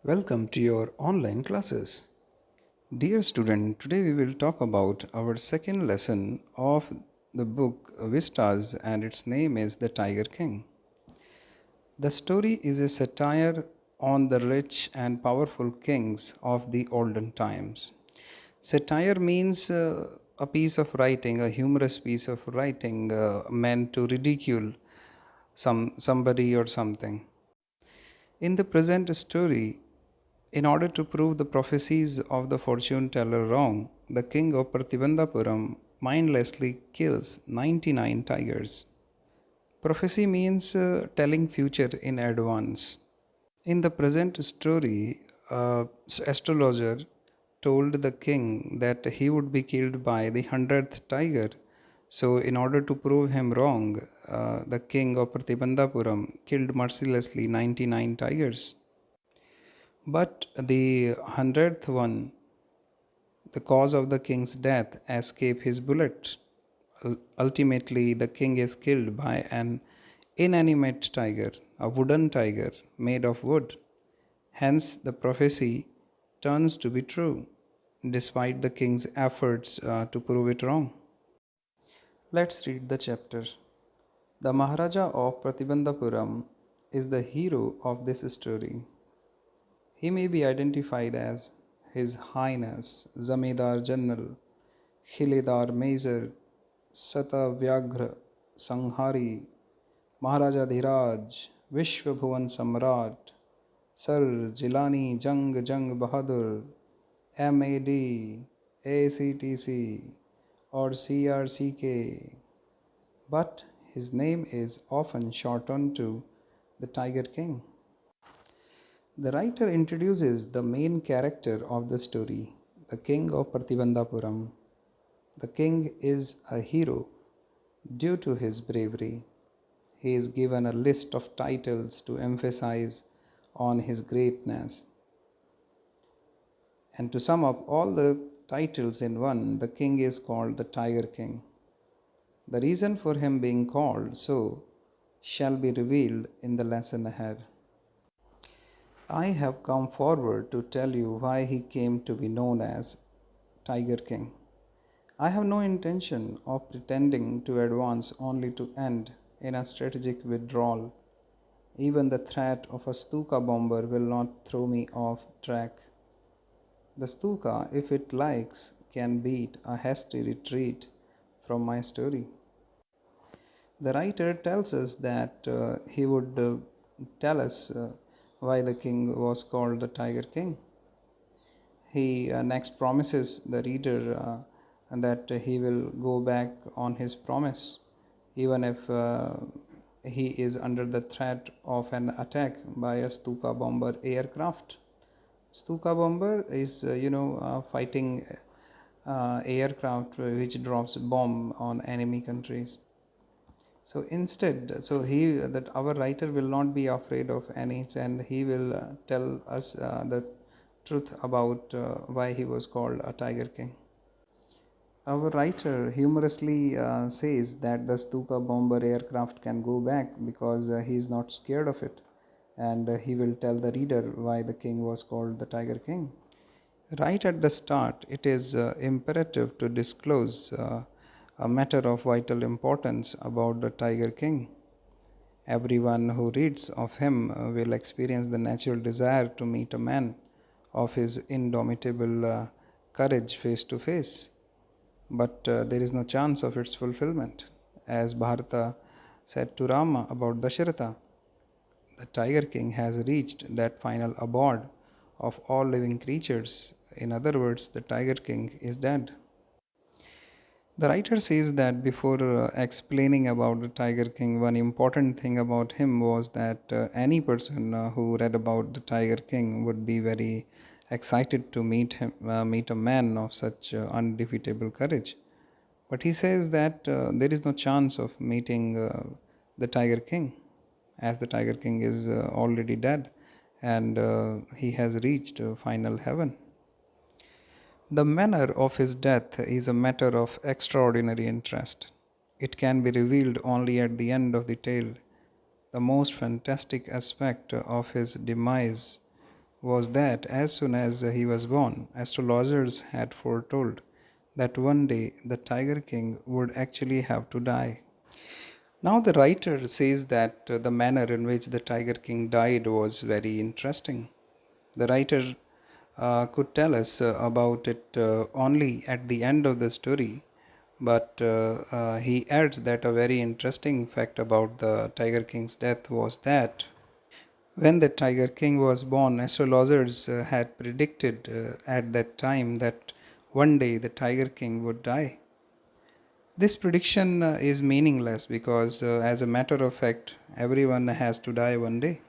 Welcome to your online classes. Dear student, today we will talk about our second lesson of the book Vistas, and its name is The Tiger King. The story is a satire on the rich and powerful kings of the olden times. Satire means a piece of writing, a humorous piece of writing meant to ridicule somebody or something. In the present story, in order to prove the prophecies of the fortune teller wrong, the king of Pratibandhapuram mindlessly kills 99 tigers. Prophecy means telling future in advance. In the present story, astrologer told the king that he would be killed by the 100th tiger. So, in order to prove him wrong, the king of Pratibandhapuram killed mercilessly 99 tigers. But the 100th one, the cause of the king's death, escaped his bullet. Ultimately, the king is killed by an inanimate tiger, a wooden tiger made of wood. Hence, the prophecy turns to be true, despite the king's efforts to prove it wrong. Let's read the chapter. The Maharaja of Pratibandhapuram is the hero of this story. He may be identified as His Highness Zamedar General Khiledar Major Satavyagra Sanghari Maharaja Dhiraj Vishwabhuvan Samrat Sir Jilani Jang Bahadur MAD ACTC or CRCK, but his name is often shortened to the Tiger King. The writer introduces the main character of the story, the king of Pratibandhapuram. The king is a hero due to his bravery. He is given a list of titles to emphasize on his greatness. And to sum up all the titles in one, the king is called the Tiger King. The reason for him being called so shall be revealed in the lesson ahead. I have come forward to tell you why he came to be known as Tiger King. I have no intention of pretending to advance only to end in a strategic withdrawal. Even the threat of a Stuka bomber will not throw me off track. The Stuka, if it likes, can beat a hasty retreat from my story. The writer tells us that he would tell us why the king was called the Tiger King. He next promises the reader that he will go back on his promise, even if he is under the threat of an attack by a Stuka bomber aircraft. Stuka bomber is, fighting aircraft which drops bomb on enemy countries. So instead, that our writer will not be afraid of any, and he will tell us the truth about why he was called a Tiger King. Our writer humorously says that the Stuka bomber aircraft can go back because he is not scared of it, and he will tell the reader why the king was called the Tiger King. Right at the start, it is imperative to disclose a matter of vital importance about the Tiger King. Everyone who reads of him will experience the natural desire to meet a man of his indomitable courage face to face. But there is no chance of its fulfillment. As Bharata said to Rama about Dasharatha, the Tiger King has reached that final abode of all living creatures. In other words, the Tiger King is dead. The writer says that before explaining about the Tiger King, one important thing about him was that any person who read about the Tiger King would be very excited to meet a man of such undefeatable courage. But he says that there is no chance of meeting the Tiger King, as the Tiger King is already dead and he has reached final heaven. The manner of his death is a matter of extraordinary interest. It can be revealed only at the end of the tale. The most fantastic aspect of his demise was that as soon as he was born, astrologers had foretold that one day the Tiger King would actually have to die. Now, the writer says that the manner in which the Tiger King died was very interesting. The writer could tell us about it only at the end of the story, but he adds that a very interesting fact about the Tiger King's death was that when the Tiger King was born, astrologers had predicted at that time that one day the Tiger King would die. This prediction is meaningless because, as a matter of fact, everyone has to die one day.